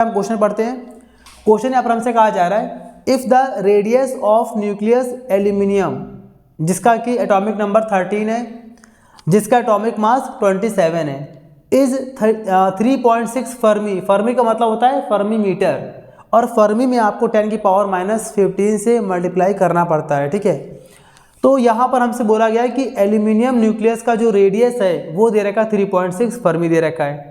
हम क्वेश्चन पढ़ते हैं। क्वेश्चन यहाँ पर हमसे कहा जा रहा है if the radius of nucleus aluminium, जिसका कि एटॉमिक नंबर 13 है, जिसका एटॉमिक मास 27 है, इज 3.6 फर्मी। फर्मी का मतलब होता है फर्मी मीटर, और फर्मी में आपको 10⁻⁻15 से मल्टीप्लाई करना पड़ता है। ठीक है, तो यहाँ पर हमसे बोला गया है कि एल्यूमिनियम न्यूक्लियस का जो रेडियस है वो दे रखा है 3.6 फर्मी दे रखा है,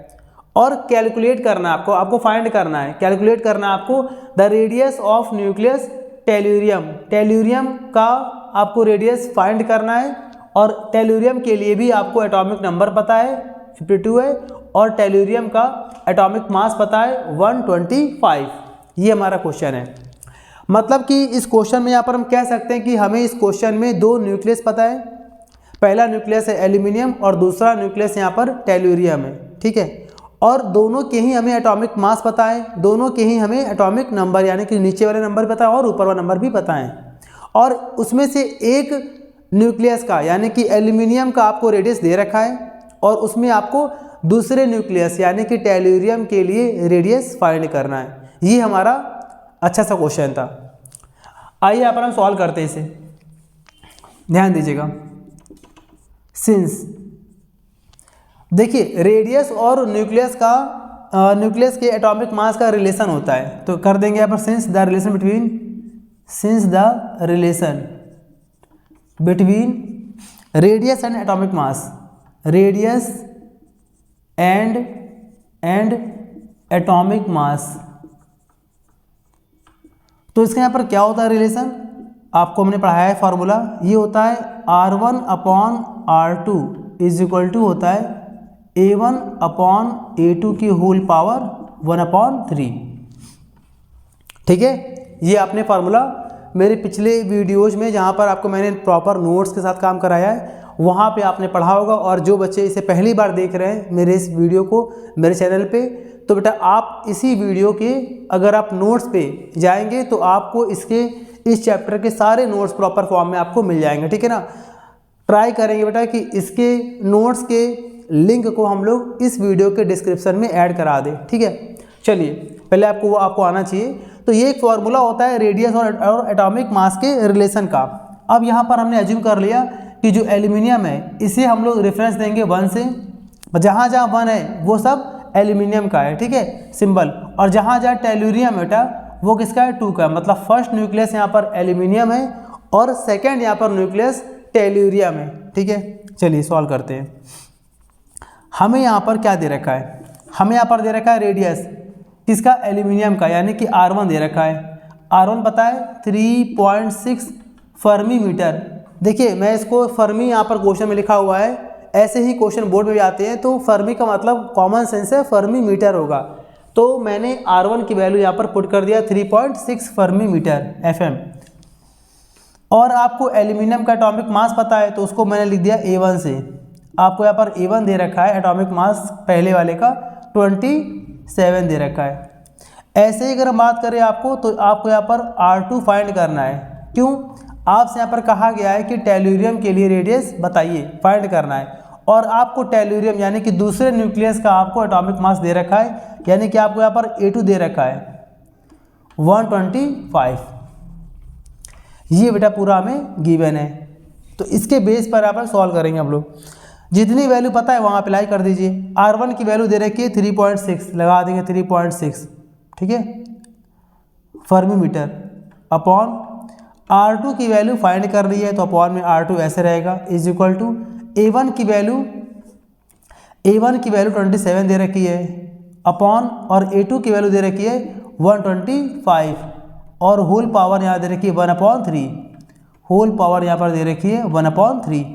और कैलकुलेट करना है आपको फाइंड करना है, कैलकुलेट करना है आपको the radius of nucleus tellurium. Tellurium का आपको रेडियस फाइंड करना है, और टेल्यूरियम के लिए भी आपको एटॉमिक नंबर पता है 52 है, और टेल्यूरियम का एटॉमिक मास पता है 125। ये हमारा क्वेश्चन है। मतलब कि इस क्वेश्चन में यहाँ पर हम कह सकते हैं कि हमें इस क्वेश्चन में दो न्यूक्लियस पता है। पहला न्यूक्लियस है एल्यूमिनियम और दूसरा न्यूक्लियस यहाँ पर टेल्यूरियम है। ठीक है, और दोनों के ही हमें एटॉमिक मास पता है, दोनों के ही हमें एटॉमिक नंबर यानी कि नीचे वाले नंबर पता है और ऊपर वाला नंबर भी पता है, और उसमें से एक न्यूक्लियस का यानी कि एल्यूमिनियम का आपको रेडियस दे रखा है, और उसमें आपको दूसरे न्यूक्लियस यानी कि टेल्यूरियम के लिए रेडियस फाइंड करना है। ये हमारा अच्छा सा क्वेश्चन था। आइए यहाँ पर हम सॉल्व करते हैं इसे, ध्यान दीजिएगा। सिंस देखिए रेडियस और न्यूक्लियस के एटॉमिक मास का रिलेशन होता है, तो कर देंगे यहाँ पर since the relation between radius and atomic mass, radius and atomic mass. तो इसका यहाँ पर क्या होता है रिलेशन, आपको हमने पढ़ाया है फॉर्मूला, ये होता है R1/R2 इज इक्वल टू होता है A1/A2 की होल पावर 1/3। ठीक है, ये आपने फार्मूला मेरे पिछले वीडियोज में जहाँ पर आपको मैंने प्रॉपर नोट्स के साथ काम कराया है वहाँ पे आपने पढ़ा होगा, और जो बच्चे इसे पहली बार देख रहे हैं मेरे इस वीडियो को मेरे चैनल पे, तो बेटा आप इसी वीडियो के अगर आप नोट्स पे जाएंगे तो आपको इस चैप्टर के सारे नोट्स प्रॉपर फॉर्म में आपको मिल जाएंगे। ठीक है ना, ट्राई करेंगे बेटा कि इसके नोट्स के लिंक को हम लोग इस वीडियो के डिस्क्रिप्शन में ऐड करा दें। ठीक है, चलिए पहले आपको आना चाहिए। तो ये एक फॉर्मूला होता है रेडियस और एटॉमिक मास के रिलेशन का। अब यहाँ पर हमने एज्यूम कर लिया कि जो एल्यूमिनियम है इसे हम लोग रेफरेंस देंगे 1 से, जहाँ 1 है वो सब एल्यूमिनियम का है। ठीक है, सिंबल, और जहाँ टेल्यूरियम बेटा वो किसका है 2 का है, मतलब फर्स्ट न्यूक्लियस यहाँ पर एल्यूमिनियम है और सेकेंड यहाँ पर न्यूक्लियस टेल्यूरियम है। ठीक है, चलिए सॉल्व करते हैं। हमें यहाँ पर क्या दे रखा है, हमें यहाँ पर दे रखा है रेडियस किसका, एल्यूमिनियम का, यानी कि R1 दे रखा है। R1 पता है 3.6 फर्मी मीटर। देखिए मैं इसको फर्मी यहाँ पर क्वेश्चन में लिखा हुआ है, ऐसे ही क्वेश्चन बोर्ड में भी आते हैं, तो फर्मी का मतलब कॉमन सेंस है फर्मी मीटर होगा, तो मैंने R1 की वैल्यू यहाँ पर पुट कर दिया 3.6 फर्मी मीटर FM। और आपको एल्यूमिनियम का एटॉमिक मास पता है तो उसको मैंने लिख दिया A1 से, आपको यहाँ पर A1 दे रखा है, एटॉमिक मास पहले वाले का 27 दे रखा है। ऐसे ही अगर हम बात करें आपको, तो आपको यहाँ पर R2 फाइंड करना है। क्यों, आपसे यहाँ पर कहा गया है कि टेल्यूरियम के लिए रेडियस बताइए, फाइंड करना है, और आपको टेल्यूरियम यानी कि दूसरे न्यूक्लियस का आपको एटॉमिक मास दे रखा है, यानी कि आपको यहाँ पर A2 दे रखा है 125। ये बेटा पूरा हमें गिवन है, तो इसके बेस पर यहाँ पर सॉल्व करेंगे हम लोग। जितनी वैल्यू पता है वहाँ अप्लाई कर दीजिए। R1 की वैल्यू दे रखी है 3.6, लगा देंगे 3.6। ठीक है, फर्मी मीटर अपॉन R2 की वैल्यू फाइंड कर रही है तो अपॉन में R2 ऐसे रहेगा, इज इक्वल टू A1 की वैल्यू 27 दे रखी है अपॉन, और A2 की वैल्यू दे रखी है 125, और होल पावर यहाँ दे रखी है 1/3, होल पावर यहाँ पर दे रखी है 1/3।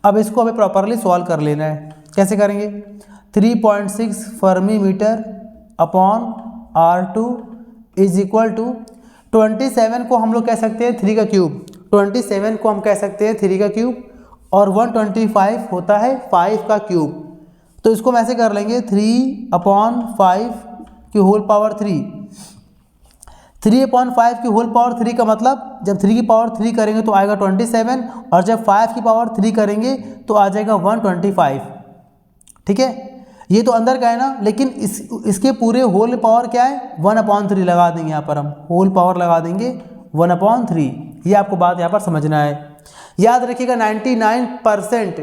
अब इसको हमें प्रॉपरली सॉल्व कर लेना है। कैसे करेंगे, 3.6 fermi meter upon R2 is equal to 27 को हम लोग कह सकते हैं 3 का क्यूब, 27 को हम कह सकते हैं 3 का क्यूब, और 125 होता है 5 का क्यूब। तो इसको हम ऐसे कर लेंगे 3/5 की होल पावर 3। 3/5 की होल पावर 3 का मतलब जब 3 की पावर 3 करेंगे तो आएगा 27, और जब 5 की पावर 3 करेंगे तो आ जाएगा 125। ठीक है, ये तो अंदर का है ना, लेकिन इसके पूरे होल पावर क्या है 1/3 लगा देंगे यहाँ पर, हम होल पावर लगा देंगे 1/3। ये आपको बात यहाँ पर समझना है। याद रखिएगा 99%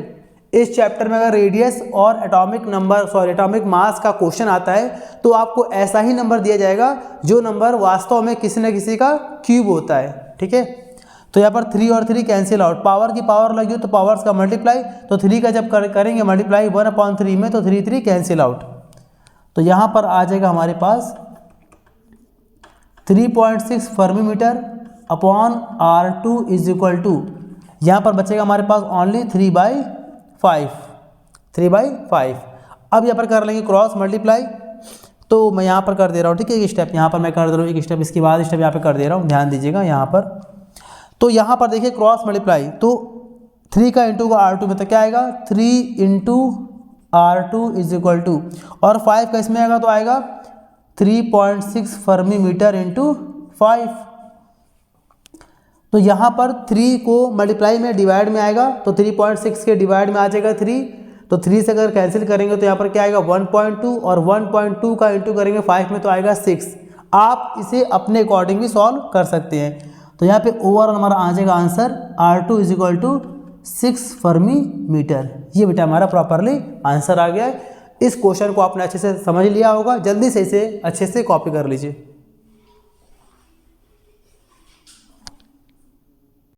इस चैप्टर में अगर रेडियस और एटॉमिक मास का क्वेश्चन आता है तो आपको ऐसा ही नंबर दिया जाएगा जो नंबर वास्तव में किसी न किसी का क्यूब होता है। ठीक है, तो यहाँ पर 3 और 3 कैंसिल आउट, पावर की पावर लगी हो तो पावर्स का मल्टीप्लाई, तो 3 का जब करेंगे मल्टीप्लाई 1/3 में तो 3 कैंसिल आउट, तो यहाँ पर आ जाएगा हमारे पास 3.6 fermi meter upon R2 is equal to, यहाँ पर बचेगा हमारे पास ओनली 3/5। अब यहाँ पर कर लेंगे क्रॉस मल्टीप्लाई, तो मैं यहाँ पर कर दे रहा हूँ। ठीक है, एक स्टेप यहाँ पर मैं कर दे रहा हूँ, एक स्टेप इसके बाद स्टेप यहाँ पर कर दे रहा हूँ, ध्यान दीजिएगा यहाँ पर। तो यहाँ पर देखिए क्रॉस मल्टीप्लाई, तो 3 का इंटू का R2 में तो क्या आएगा 3 into R2 is equal to, और 5 का इसमें आएगा तो आएगा 3.6 फर्मी मीटर इंटू 5। तो यहाँ पर 3 को मल्टीप्लाई में डिवाइड में आएगा तो 3.6 के डिवाइड में आ जाएगा 3, तो 3 से अगर कैंसिल करेंगे तो यहाँ पर क्या आएगा 1.2, और 1.2 का इंटू करेंगे 5 में तो आएगा 6। आप इसे अपने अकॉर्डिंग भी सॉल्व कर सकते हैं। तो यहाँ पे ओवरऑल हमारा आ जाएगा answer R2 is equal to 6 fermi meter. ये बेटा हमारा प्रॉपरली आंसर आ गया है। इस क्वेश्चन को आपने अच्छे से समझ लिया होगा, जल्दी से इसे अच्छे से कॉपी कर लीजिए।